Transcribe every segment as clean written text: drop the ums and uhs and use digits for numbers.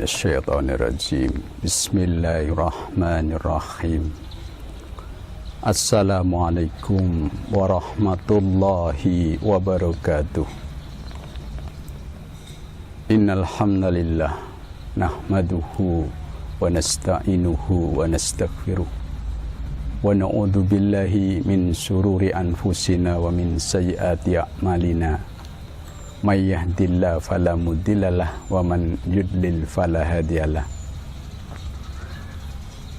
minasyaitonirrajim. Bismillahirrahmanirrahim. Assalamualaikum warahmatullahi wabarakatuh. Innal hamdalillah nahmaduhu wa nasta'inuhu wa nastaghfiruh wa na'udzu billahi min syururi anfusina wa min sayyiati a'malina. May yahdihillahu fala mudhillalah wa man yudlil fala hadiyalah.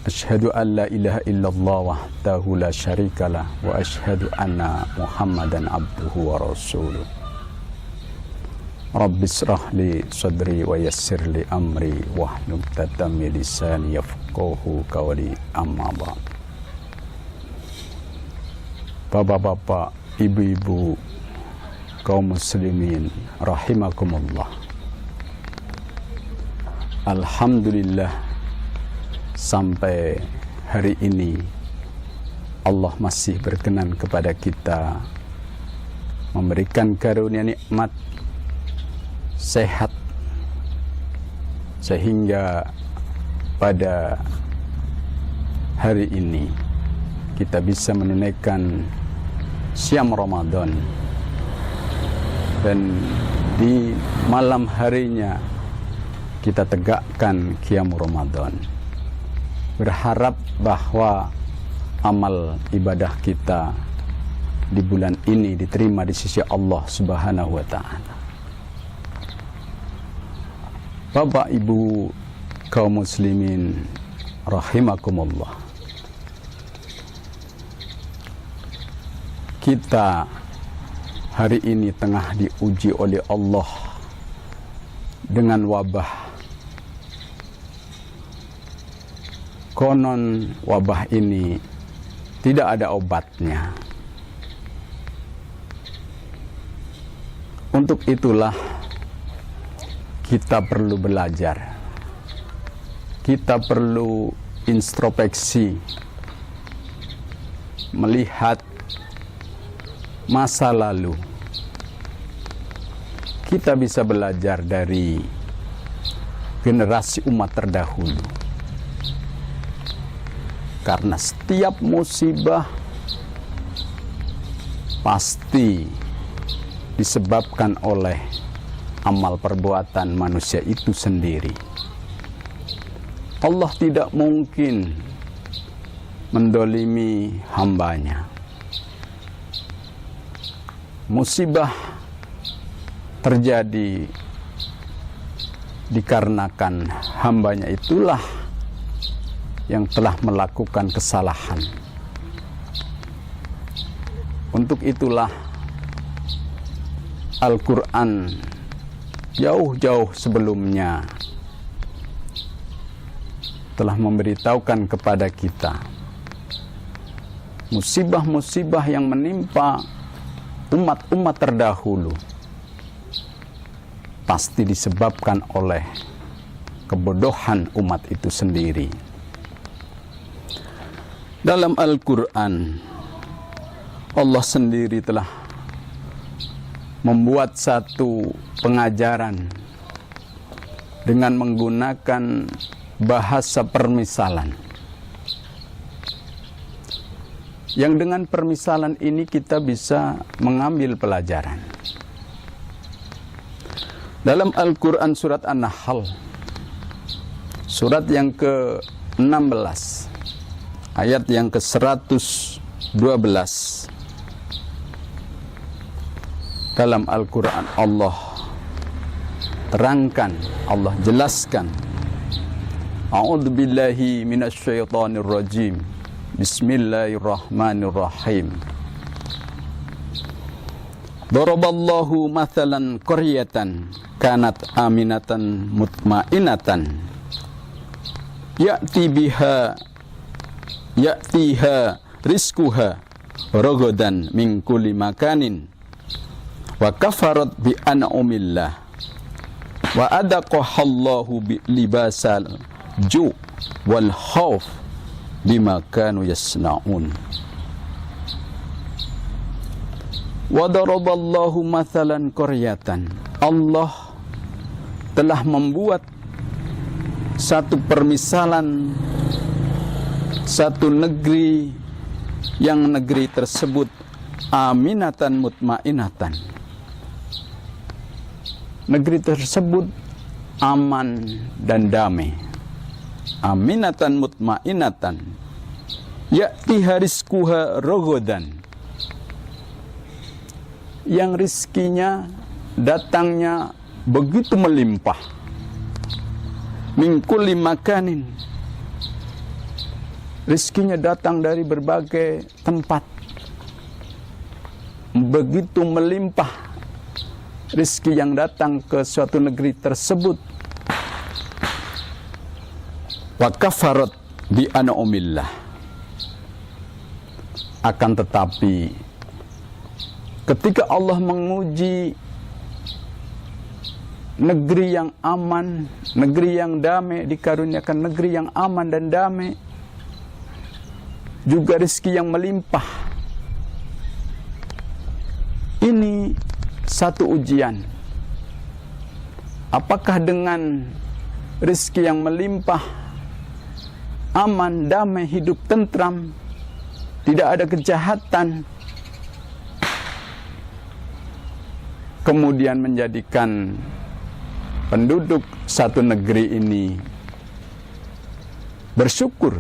Asyhadu an la ilaha illallah wahdahu la syarikalah wa asyhadu anna Muhammadan abduhu wa rasuluh. Rabbis shrah li sadri wa yassir li amri wahlul 'uqdatam min lisani yafqahu qawli. Amma ba'd. Bapak-bapak, ibu-ibu, kaum muslimin rahimakumullah. Alhamdulillah, sampai hari ini Allah masih berkenan kepada kita memberikan karunia nikmat sehat, sehingga pada hari ini kita bisa menunaikan Syam Ramadan, dan di malam harinya kita tegakkan Qiyam Ramadan. Berharap bahwa amal ibadah kita di bulan ini diterima di sisi Allah Subhanahu wa ta'ala. Bapak Ibu kaum muslimin rahimakumullah, kita hari ini tengah diuji oleh Allah dengan wabah. Konon wabah ini tidak ada obatnya. Untuk itulah kita perlu belajar. Kita perlu introspeksi, melihat masa lalu. Kita bisa belajar dari generasi umat terdahulu. Karena setiap musibah pasti disebabkan oleh amal perbuatan manusia itu sendiri. Allah tidak mungkin mendolimi hambanya. Musibah terjadi dikarenakan hambanya itulah yang telah melakukan kesalahan. Untuk itulah Al-Quran jauh-jauh sebelumnya telah memberitahukan kepada kita musibah-musibah yang menimpa umat-umat terdahulu pasti disebabkan oleh kebodohan umat itu sendiri. Dalam Al-Quran, Allah sendiri telah membuat satu pengajaran dengan menggunakan bahasa permisalan. Yang dengan permisalan ini kita bisa mengambil pelajaran. Dalam Al-Quran surat An-Nahl, surat yang ke-16, ayat yang ke-112, dalam Al-Quran Allah terangkan, Allah jelaskan, A'udzubillahi minasyaitonirrajim. Bismillahirrahmanirrahim. Daraballahu mathalan qaryatan kanat aminatan mutmainatan ya'tiha rizquha ragadan min kulli makanin wa kafarat bi an'amillah wa adaqahallahu bi libasal ju' wal khauf bima kanu yasna'un. Wa daraballahu mathalan qaryatan. Allah telah membuat satu permisalan satu negeri yang negeri tersebut aminatan mutmainatan. Negeri tersebut aman dan damai. Aminatan mutmainatan. Ya'tiha rizquha rogodan. Yang rizkinya datangnya begitu melimpah. Min kulli makanin. Rizkinya datang dari berbagai tempat. Begitu melimpah rizki yang datang ke suatu negeri tersebut. Wa kafarat bi an'umillah. Akan tetapi ketika Allah menguji negeri yang aman, negeri yang damai, dikaruniakan negeri yang aman dan damai, juga rezeki yang melimpah. Ini satu ujian. Apakah dengan rezeki yang melimpah, aman, damai, hidup tentram, tidak ada kejahatan, kemudian menjadikan penduduk satu negeri ini bersyukur?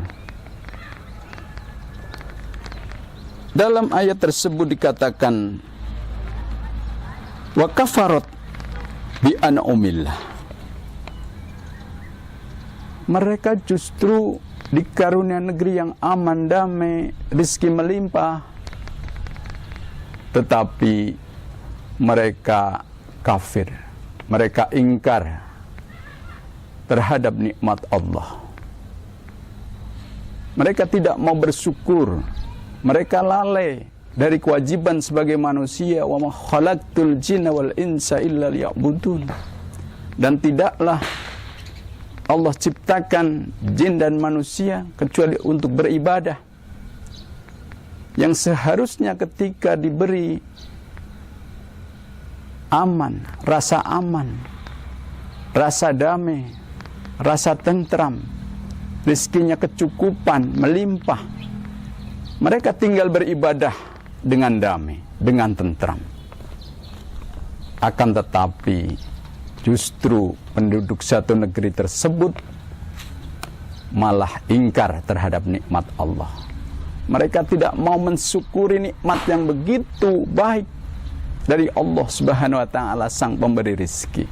Dalam ayat tersebut dikatakan wa kafarat bi an'umillah. Mereka justru dikarunia negeri yang aman, damai, rezeki melimpah, tetapi mereka kafir, mereka ingkar terhadap nikmat Allah. Mereka tidak mau bersyukur. Mereka lalai dari kewajiban sebagai manusia. Wa ma khalaqtul jinna wal insa illa liya'budun. Dan tidaklah Allah ciptakan jin dan manusia kecuali untuk beribadah. Yang seharusnya ketika diberi aman, rasa damai, rasa tentram, rezekinya kecukupan, melimpah, mereka tinggal beribadah dengan damai, dengan tentram. Akan tetapi justru penduduk satu negeri tersebut malah ingkar terhadap nikmat Allah. Mereka tidak mau mensyukuri nikmat yang begitu baik dari Allah Subhanahu wa taala, sang pemberi rezeki.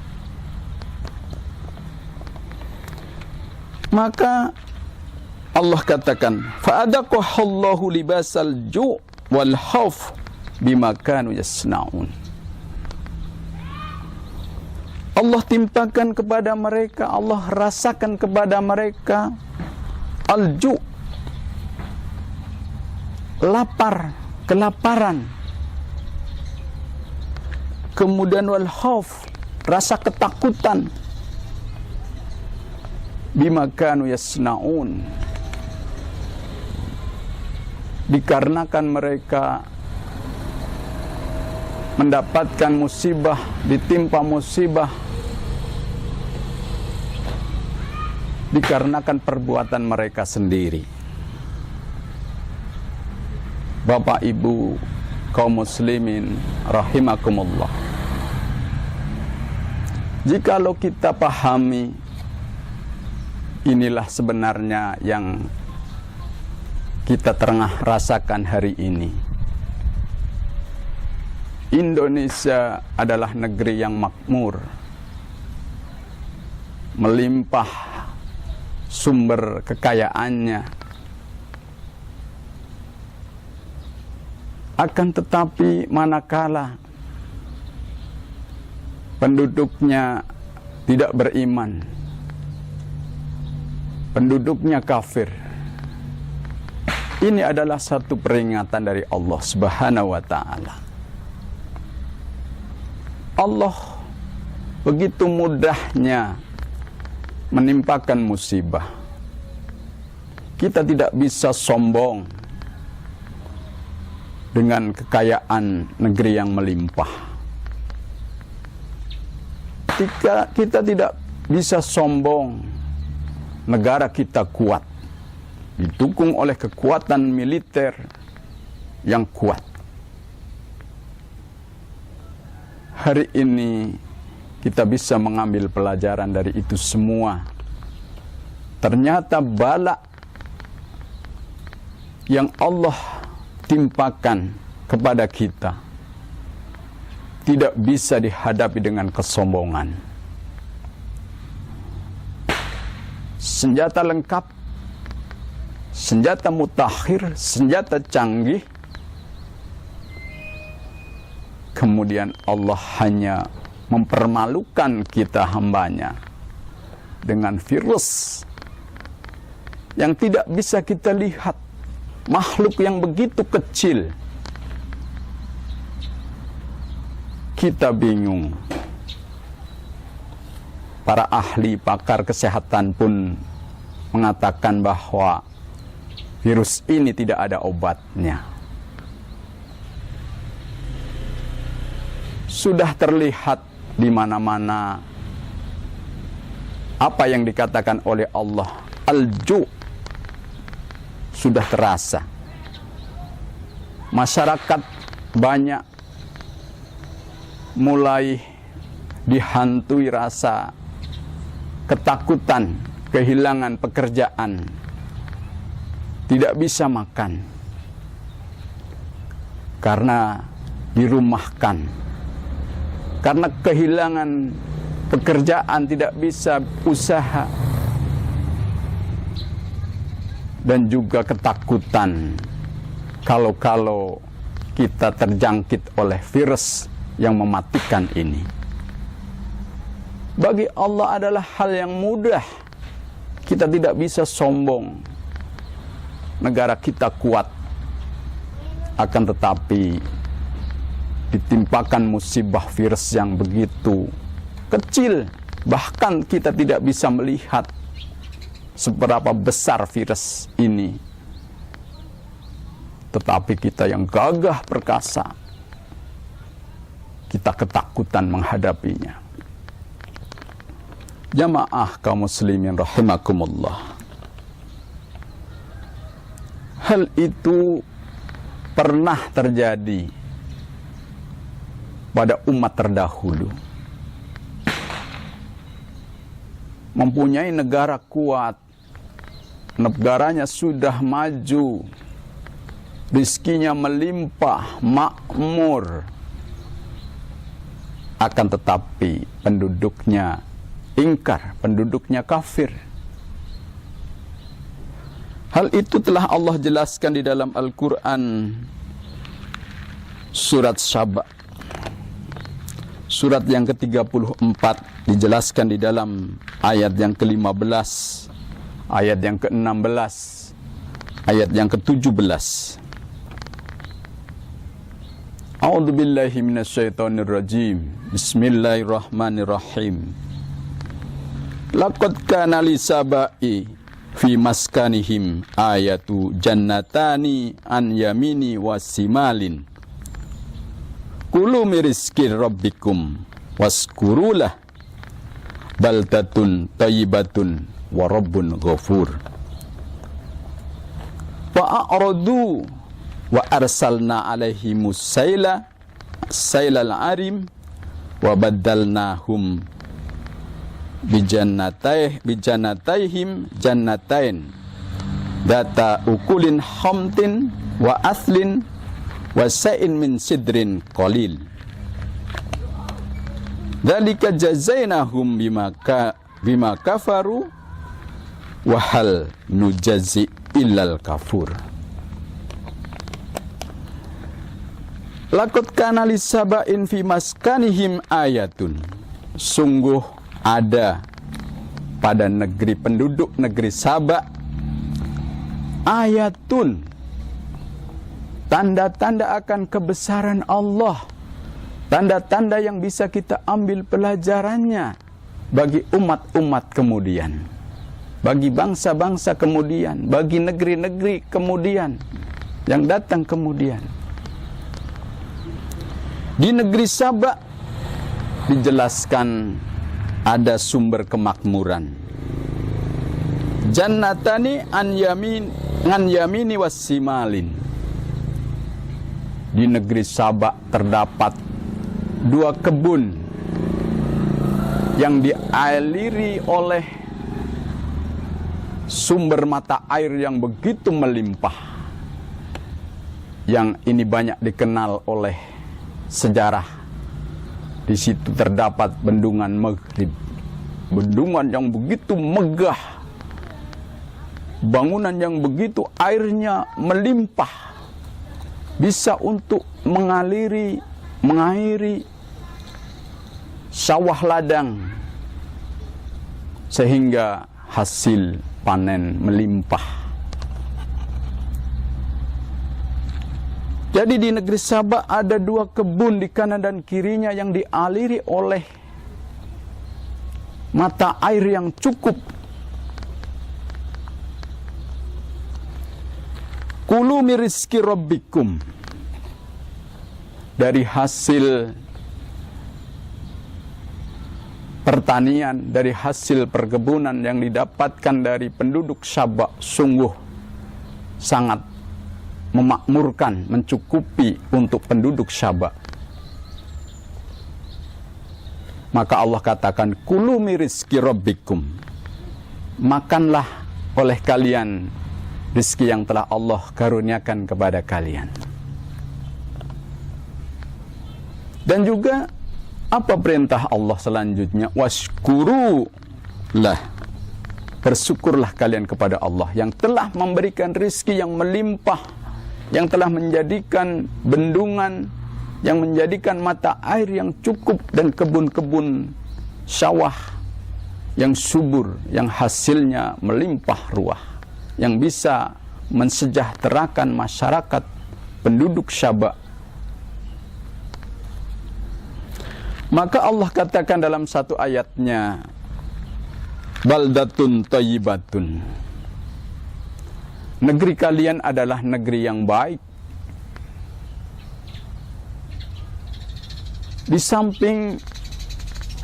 Maka Allah katakan, fa'adaqahallahu libasal ju' wal khauf bima kanu yasna'un. Allah timpakan kepada mereka, Allah rasakan kepada mereka al-ju', lapar, kelaparan. Kemudian wal khauf, rasa ketakutan. Bima kanu yasna'un. Dikarenakan mereka mendapatkan musibah, ditimpa musibah, dikarenakan perbuatan mereka sendiri. Bapak Ibu kaum muslimin rahimakumullah, jikalau kita pahami inilah sebenarnya yang kita tengah rasakan hari ini. Indonesia adalah negeri yang makmur, melimpah sumber kekayaannya. Akan tetapi manakala penduduknya tidak beriman, penduduknya kafir, ini adalah satu peringatan dari Allah Subhanahu wa taala. Allah begitu mudahnya menimpakan musibah. Kita tidak bisa sombong dengan kekayaan negeri yang melimpah. Kita tidak bisa sombong negara kita kuat, didukung oleh kekuatan militer yang kuat. Hari ini kita bisa mengambil pelajaran dari itu semua. Ternyata bala yang Allah timpakan kepada kita tidak bisa dihadapi dengan kesombongan. Senjata lengkap, senjata mutakhir, senjata canggih, kemudian Allah hanya mempermalukan kita hambanya dengan virus yang tidak bisa kita lihat, makhluk yang begitu kecil. Kita bingung. Para ahli pakar kesehatan pun mengatakan bahwa virus ini tidak ada obatnya. Sudah terlihat di mana-mana apa yang dikatakan oleh Allah, al-ju' sudah terasa. Masyarakat banyak mulai dihantui rasa ketakutan, kehilangan pekerjaan, tidak bisa makan karena dirumahkan, karena kehilangan pekerjaan, tidak bisa usaha, dan juga ketakutan kalau kita terjangkit oleh virus yang mematikan ini. Bagi Allah adalah hal yang mudah. Kita tidak bisa sombong. Negara kita kuat, akan tetapi ditimpakan musibah virus yang begitu kecil, bahkan kita tidak bisa melihat seberapa besar virus ini. Tetapi kita yang gagah perkasa, kita ketakutan menghadapinya. Jamaah kaum muslimin rahimakumullah. Hal itu pernah terjadi pada umat terdahulu. Mempunyai negara kuat, negaranya sudah maju, rizkinya melimpah, makmur, akan tetapi penduduknya ingkar, penduduknya kafir. Hal itu telah Allah jelaskan di dalam Al-Quran surat Saba, surat yang ke-34, dijelaskan di dalam ayat yang ke-15, ayat yang ke-16, ayat yang ke-17. A'udzu billahi minasyaitonir rajim. Bismillahirrahmanirrahim. Laqad kana li saba'i fi maskanihim ayatu jannatani an yamini wasimalin. Kulu min rizqi rabbikum waskurulah baldatun thayyibatun wa rabbun ghafur. Fa'aradu wa arsalna alaihimus sailal arim wa baddalnahum bijannatayhim jannatain data ukulin hamtin wa aslin wa sa'in min sidrin qalil. Dzalika jazainahum bima kafaru wa hal nujazi illal kafur. Laqad kana lisaba'in fi maskanihim ayatun. Sungguh ada pada negeri penduduk negeri Saba ayatun, tanda-tanda akan kebesaran Allah, tanda-tanda yang bisa kita ambil pelajarannya bagi umat-umat kemudian, bagi bangsa-bangsa kemudian, bagi negeri-negeri kemudian yang datang kemudian. Di negeri Saba dijelaskan ada sumber kemakmuran. Jannatani ngan yamini wassimalin. Di negeri Saba terdapat 2 kebun yang dialiri oleh sumber mata air yang begitu melimpah. Yang ini banyak dikenal oleh sejarah. Di situ terdapat bendungan Maghrib. Bendungan yang begitu megah. Bangunan yang begitu airnya melimpah. Bisa untuk mengairi sawah ladang. Sehingga hasil panen melimpah. Jadi di negeri Saba ada 2 kebun di kanan dan kirinya yang dialiri oleh mata air yang cukup. Kulu min rizki rabbikum. Dari hasil pertanian, dari hasil perkebunan yang didapatkan dari penduduk Saba sungguh sangat memakmurkan, mencukupi untuk penduduk Saba. Maka Allah katakan, kulu min rizki rabbikum. Makanlah oleh kalian rizki yang telah Allah karuniakan kepada kalian. Dan juga apa perintah Allah selanjutnya? Washkurulah. Bersyukurlah kalian kepada Allah yang telah memberikan rizki yang melimpah, yang telah menjadikan bendungan, yang menjadikan mata air yang cukup dan kebun-kebun sawah yang subur, yang hasilnya melimpah ruah, yang bisa mensejahterakan masyarakat penduduk Saba. Maka Allah katakan dalam satu ayatnya, baldatun thayyibatun. Negeri kalian adalah negeri yang baik. Di samping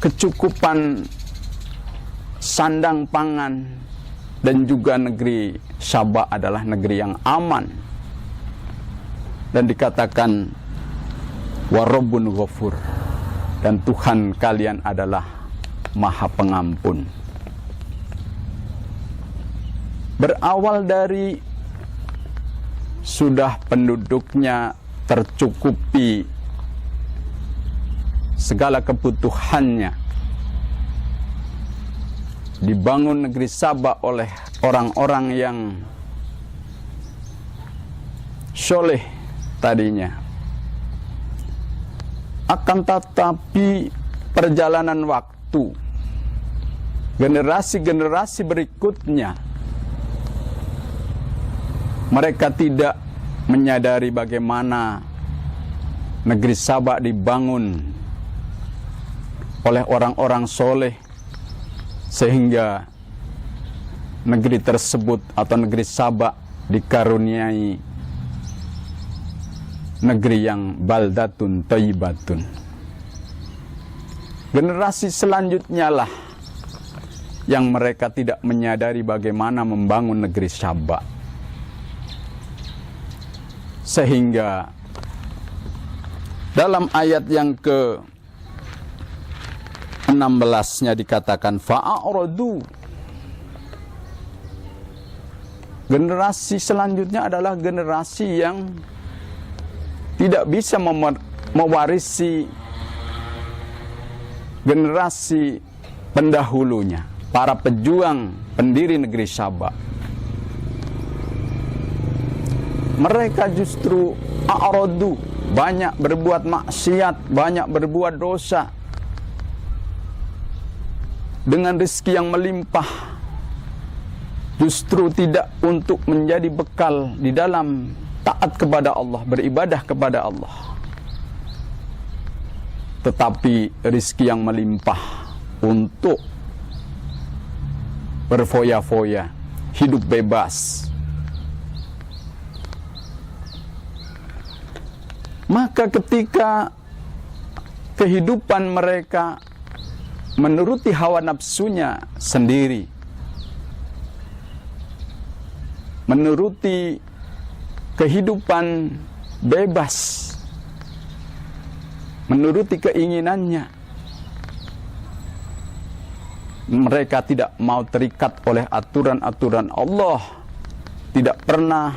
kecukupan sandang pangan, dan juga negeri Saba adalah negeri yang aman. Dan dikatakan warabbun ghafur, dan Tuhan kalian adalah Maha Pengampun. Berawal dari sudah penduduknya tercukupi segala kebutuhannya, dibangun negeri Saba oleh orang-orang yang soleh tadinya. Akan tetapi perjalanan waktu, generasi-generasi berikutnya, mereka tidak menyadari bagaimana negeri Saba dibangun oleh orang-orang soleh, sehingga negeri tersebut atau negeri Saba dikaruniai negeri yang baldatun thayyibatun. Generasi selanjutnya lah yang mereka tidak menyadari bagaimana membangun negeri Saba. Sehingga dalam ayat yang ke-16-nya dikatakan fa'aradu. Generasi selanjutnya adalah generasi yang tidak bisa mewarisi generasi pendahulunya, para pejuang pendiri negeri Saba. Mereka justru a'radu, banyak berbuat maksiat, banyak berbuat dosa. Dengan rezeki yang melimpah, justru tidak untuk menjadi bekal di dalam taat kepada Allah, beribadah kepada Allah. Tetapi rezeki yang melimpah untuk berfoya-foya, hidup bebas. Maka ketika kehidupan mereka menuruti hawa nafsunya sendiri, menuruti kehidupan bebas, menuruti keinginannya. Mereka tidak mau terikat oleh aturan-aturan Allah, tidak pernah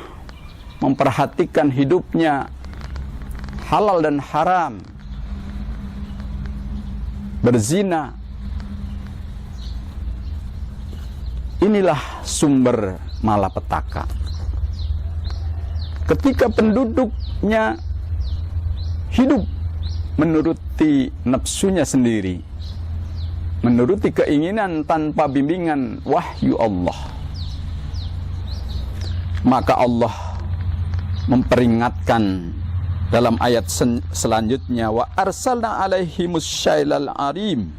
memperhatikan hidupnya halal dan haram, berzina. Inilah sumber malapetaka. Ketika penduduknya hidup menuruti nafsunya sendiri, menuruti keinginan tanpa bimbingan wahyu Allah, maka Allah memperingatkan dalam ayat selanjutnya, wa arsalna alaihimus syailal arim.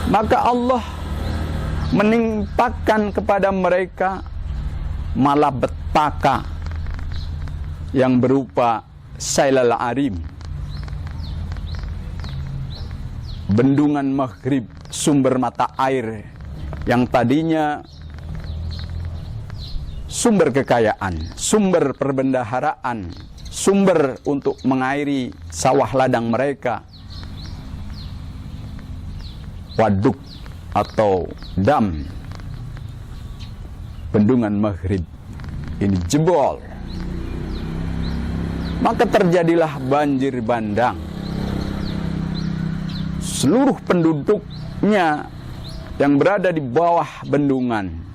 Maka Allah menimpakan kepada mereka malapetaka yang berupa syailal arim, bendungan maghrib, sumber mata air yang tadinya sumber kekayaan, sumber perbendaharaan, sumber untuk mengairi sawah ladang mereka, waduk atau dam, bendungan maghrib ini jebol. Maka terjadilah banjir bandang. Seluruh penduduknya yang berada di bawah bendungan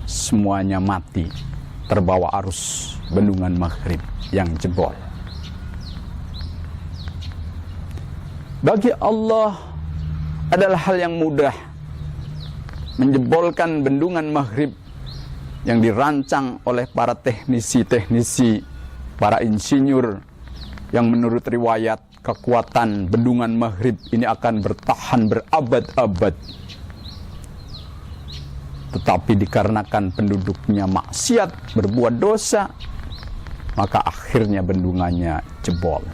semuanya mati terbawa arus bendungan maghrib yang jebol. Bagi Allah adalah hal yang mudah menjebolkan bendungan maghrib yang dirancang oleh para teknisi-teknisi, para insinyur, yang menurut riwayat kekuatan bendungan maghrib ini akan bertahan berabad-abad. Tetapi dikarenakan penduduknya maksiat, berbuat dosa, maka akhirnya bendungannya jebol.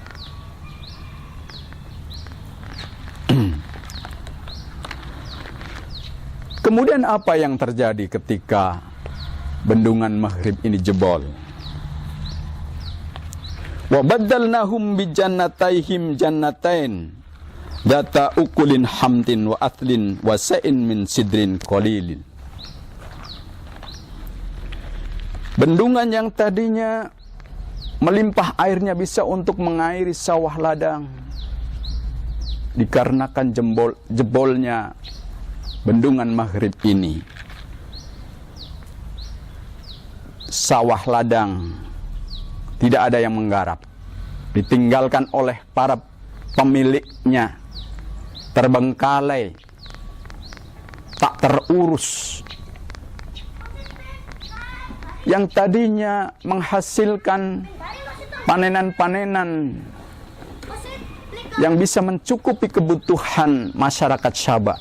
Kemudian apa yang terjadi ketika bendungan maghrib ini jebol? Wa baddalnahum bi jannataihim jannatain data ukulin hamtin wa athlin wa sa'in min sidrin qalilin. Bendungan yang tadinya melimpah airnya bisa untuk mengairi sawah ladang, dikarenakan jebolnya bendungan maghrib ini, sawah ladang tidak ada yang menggarap, ditinggalkan oleh para pemiliknya, terbengkalai, tak terurus. Yang tadinya menghasilkan panenan-panenan yang bisa mencukupi kebutuhan masyarakat Sabah,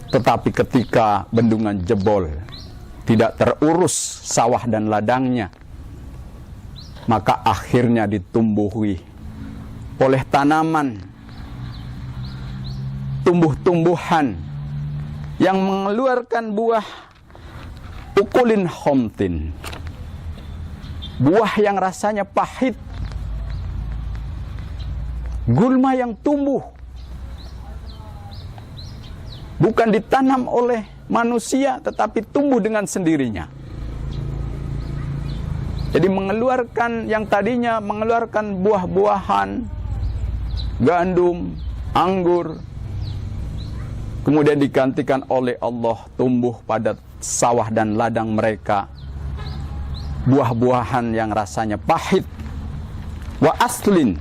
tetapi ketika bendungan jebol, tidak terurus sawah dan ladangnya, maka akhirnya ditumbuhi oleh tanaman, tumbuh-tumbuhan yang mengeluarkan buah ukulin homtin, buah yang rasanya pahit, gulma yang tumbuh, bukan ditanam oleh manusia, tetapi tumbuh dengan sendirinya. Jadi mengeluarkan yang tadinya mengeluarkan buah-buahan, gandum, anggur, kemudian digantikan oleh Allah tumbuh pada sawah dan ladang mereka buah-buahan yang rasanya pahit. Wa aslin,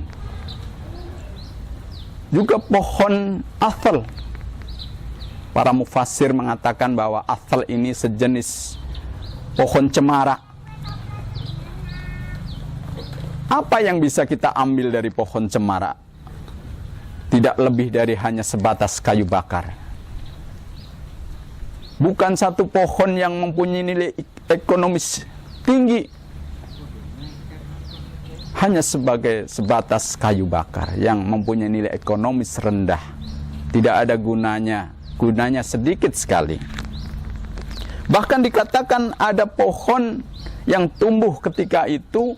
juga pohon asal. Para mufassir mengatakan bahwa asal ini sejenis pohon cemara. Apa yang bisa kita ambil dari pohon cemara? Tidak lebih dari hanya sebatas kayu bakar. Bukan satu pohon yang mempunyai nilai ekonomis tinggi, hanya sebagai sebatas kayu bakar yang mempunyai nilai ekonomis rendah, tidak ada gunanya gunanya sedikit sekali. Bahkan dikatakan ada pohon yang tumbuh ketika itu,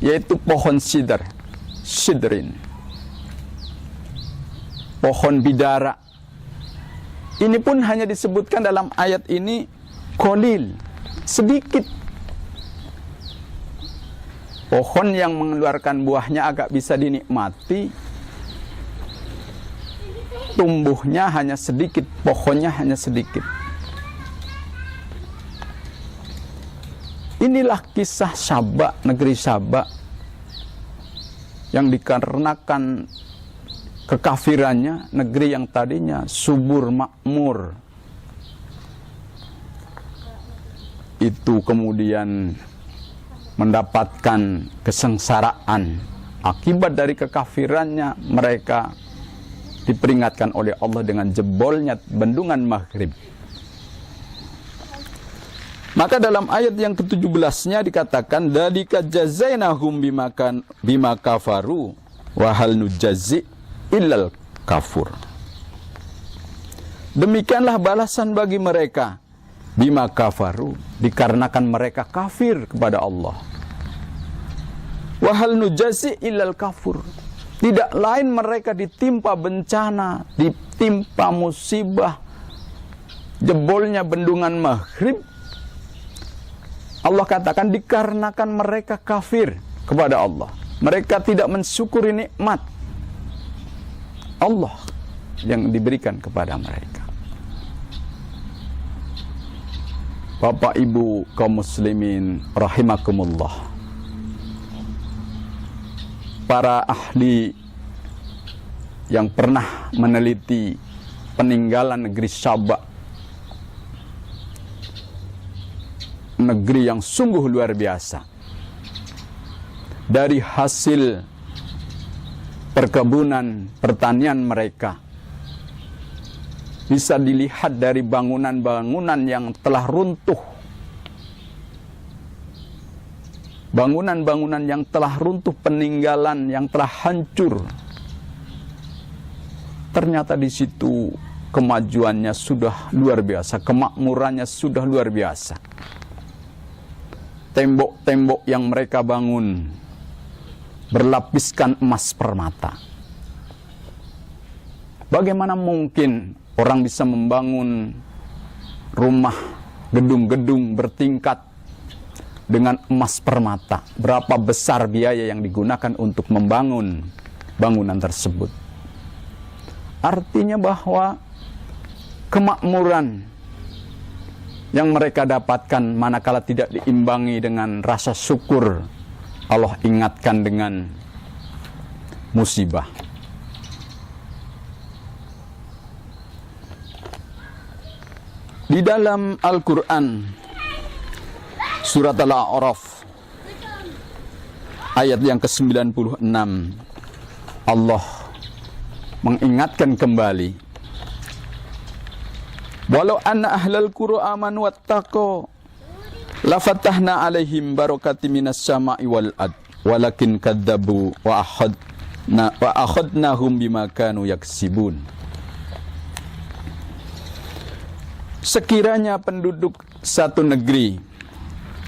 yaitu pohon sidrin, pohon bidara. Ini pun hanya disebutkan dalam ayat ini qalil, sedikit. Pohon yang mengeluarkan buahnya agak bisa dinikmati, tumbuhnya hanya sedikit, pohonnya hanya sedikit. Inilah kisah Saba, negeri Saba, yang dikarenakan kekafirannya, negeri yang tadinya subur makmur, itu kemudian mendapatkan kesengsaraan. Akibat dari kekafirannya, mereka diperingatkan oleh Allah dengan jebolnya bendungan Maghrib. Maka dalam ayat yang ke-17-nya dikatakan, "Dzalika jazainahum bima kafaru wa hal nujazzi illal kafur." Demikianlah balasan bagi mereka, bima kafaru, dikarenakan mereka kafir kepada Allah. Wa hal nujazzi illal kafur. Tidak lain mereka ditimpa bencana, ditimpa musibah, jebolnya bendungan Maghrib. Allah katakan dikarenakan mereka kafir kepada Allah. Mereka tidak mensyukuri nikmat Allah yang diberikan kepada mereka. Bapak Ibu kaum muslimin rahimakumullah. Para ahli yang pernah meneliti peninggalan negeri Saba, negeri yang sungguh luar biasa, dari hasil perkebunan pertanian mereka bisa dilihat dari bangunan-bangunan yang telah runtuh, bangunan-bangunan yang telah runtuh, peninggalan yang telah hancur. Ternyata di situ kemajuannya sudah luar biasa, kemakmurannya sudah luar biasa. Tembok-tembok yang mereka bangun berlapiskan emas permata. Bagaimana mungkin orang bisa membangun rumah, gedung-gedung bertingkat dengan emas permata? Berapa besar biaya yang digunakan untuk membangun bangunan tersebut? Artinya bahwa kemakmuran yang mereka dapatkan manakala tidak diimbangi dengan rasa syukur, Allah ingatkan dengan musibah. Di dalam Al-Quran, surat Al-A'raf, ayat yang ke-96, Allah mengingatkan kembali, walau anna ahlal qura amanu wattaqu lafatahna alaihim barakati minas sama'i wal ard walakin kadzabu wa akhadnahum bima kanu yaksibun. Sekiranya penduduk satu negeri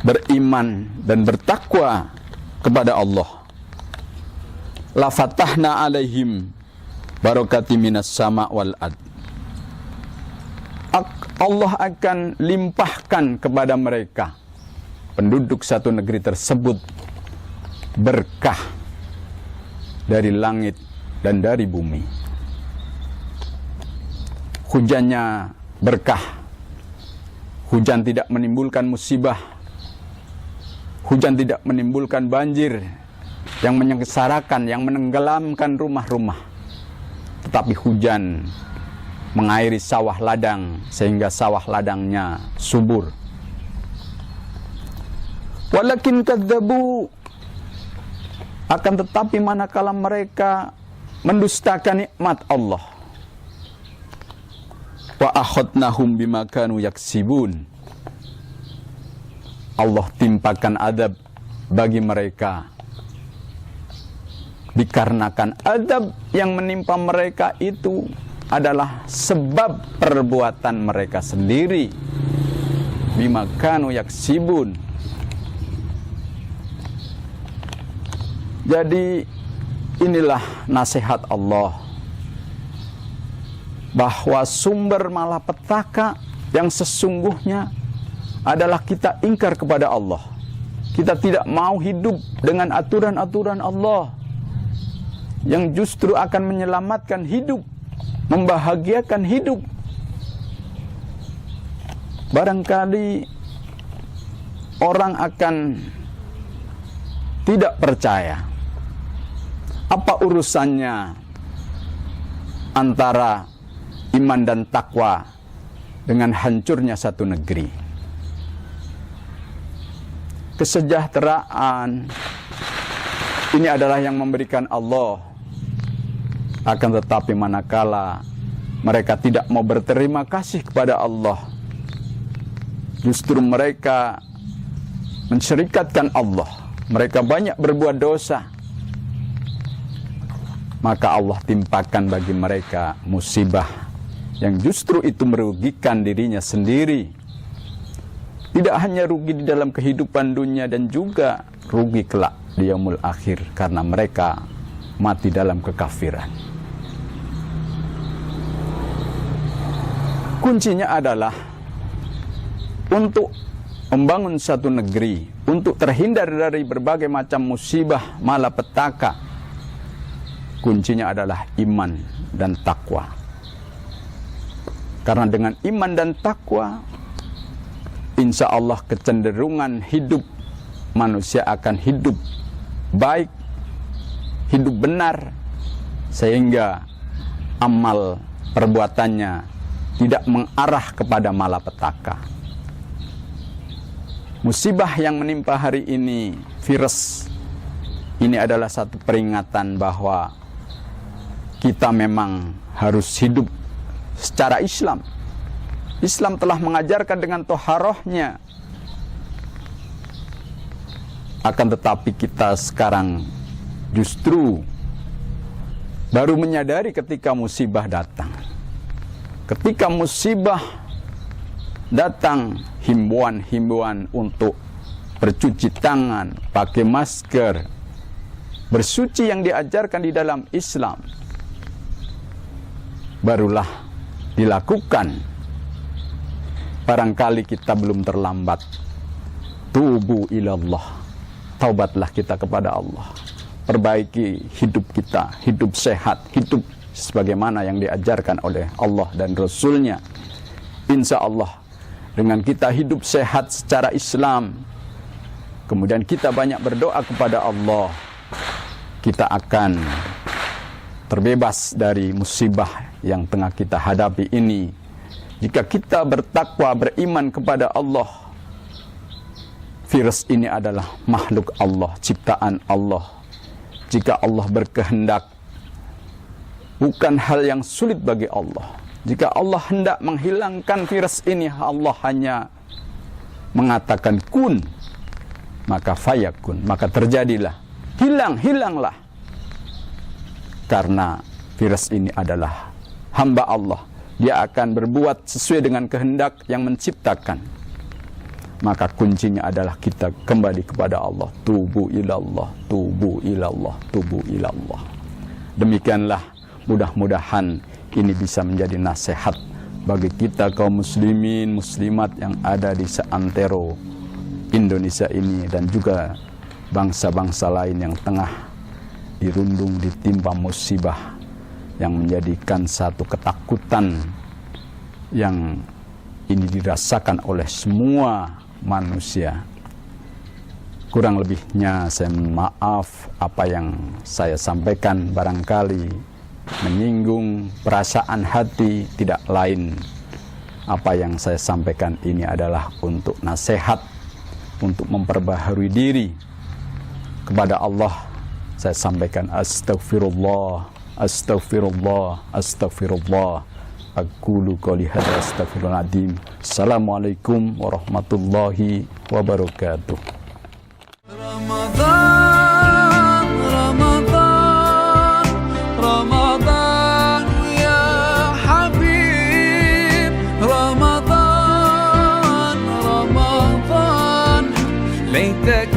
beriman dan bertakwa kepada Allah, lafatahna alaihim barakati minas sama' wal ard, Allah akan limpahkan kepada mereka, penduduk satu negeri tersebut, berkah dari langit dan dari bumi. Hujannya berkah, hujan tidak menimbulkan musibah, hujan tidak menimbulkan banjir yang menyengsarakan, yang menenggelamkan rumah-rumah, tetapi hujan mengairi sawah ladang sehingga sawah ladangnya subur. Walakin kadzabu, akan tetapi manakala mereka mendustakan nikmat Allah, wa akhadnahum bima kanu yaksibun, Allah timpakan adab bagi mereka dikarenakan adab yang menimpa mereka itu adalah sebab perbuatan mereka sendiri. Bima kanu yaksibun. Jadi inilah nasihat Allah, bahwa sumber malapetaka yang sesungguhnya adalah kita ingkar kepada Allah. Kita tidak mau hidup dengan aturan-aturan Allah yang justru akan menyelamatkan hidup, membahagiakan hidup. Barangkali orang akan tidak percaya. Apa urusannya antara iman dan takwa dengan hancurnya satu negeri? Kesejahteraan ini adalah yang memberikan Allah. Akan tetapi manakala mereka tidak mau berterima kasih kepada Allah, justru mereka mensyirikatkan Allah, mereka banyak berbuat dosa, maka Allah timpakan bagi mereka musibah yang justru itu merugikan dirinya sendiri. Tidak hanya rugi di dalam kehidupan dunia, dan juga rugi kelak di yaumul akhir, karena mereka mati dalam kekafiran. Kuncinya adalah untuk membangun satu negeri, untuk terhindar dari berbagai macam musibah malapetaka. Kuncinya adalah iman dan takwa. Karena dengan iman dan takwa, insya Allah kecenderungan hidup manusia akan hidup baik, hidup benar, sehingga amal perbuatannya tidak mengarah kepada malapetaka. Musibah yang menimpa hari ini, virus ini adalah satu peringatan bahwa kita memang harus hidup secara Islam. Islam telah mengajarkan dengan toharohnya. Akan tetapi kita sekarang justru baru menyadari ketika musibah datang. Ketika musibah datang, himbauan-himbauan untuk bercuci tangan, pakai masker, bersuci yang diajarkan di dalam Islam, barulah dilakukan. Barangkali kita belum terlambat. Tubu ilallah, taubatlah kita kepada Allah. Perbaiki hidup kita, hidup sehat, hidup sebagaimana yang diajarkan oleh Allah dan Rasul-Nya. Insya Allah, dengan kita hidup sehat secara Islam, kemudian kita banyak berdoa kepada Allah, kita akan terbebas dari musibah yang tengah kita hadapi ini. Jika kita bertakwa, beriman kepada Allah, virus ini adalah makhluk Allah, ciptaan Allah. Jika Allah berkehendak, bukan hal yang sulit bagi Allah. Jika Allah hendak menghilangkan virus ini, Allah hanya mengatakan kun, maka fayakun, maka terjadilah. Hilanglah. Karena virus ini adalah hamba Allah. Dia akan berbuat sesuai dengan kehendak yang menciptakan. Maka kuncinya adalah kita kembali kepada Allah. Tubu ilallah, tubu ilallah, tubu ilallah. Demikianlah, mudah-mudahan ini bisa menjadi nasihat bagi kita kaum muslimin, muslimat yang ada di seantero Indonesia ini, dan juga bangsa-bangsa lain yang tengah dirundung, ditimpa musibah yang menjadikan satu ketakutan yang ini dirasakan oleh semua manusia. Kurang lebihnya saya maaf apa yang saya sampaikan barangkali menyinggung perasaan hati, tidak lain apa yang saya sampaikan ini adalah untuk nasihat, untuk memperbaharui diri kepada Allah. Saya sampaikan astagfirullah, astagfirullah, astagfirullah. Aqulu qouli hadza astaghfirullahaladzim. Assalamualaikum warahmatullahi wabarakatuh. Ramadan, Ramadan, Ramadan ya the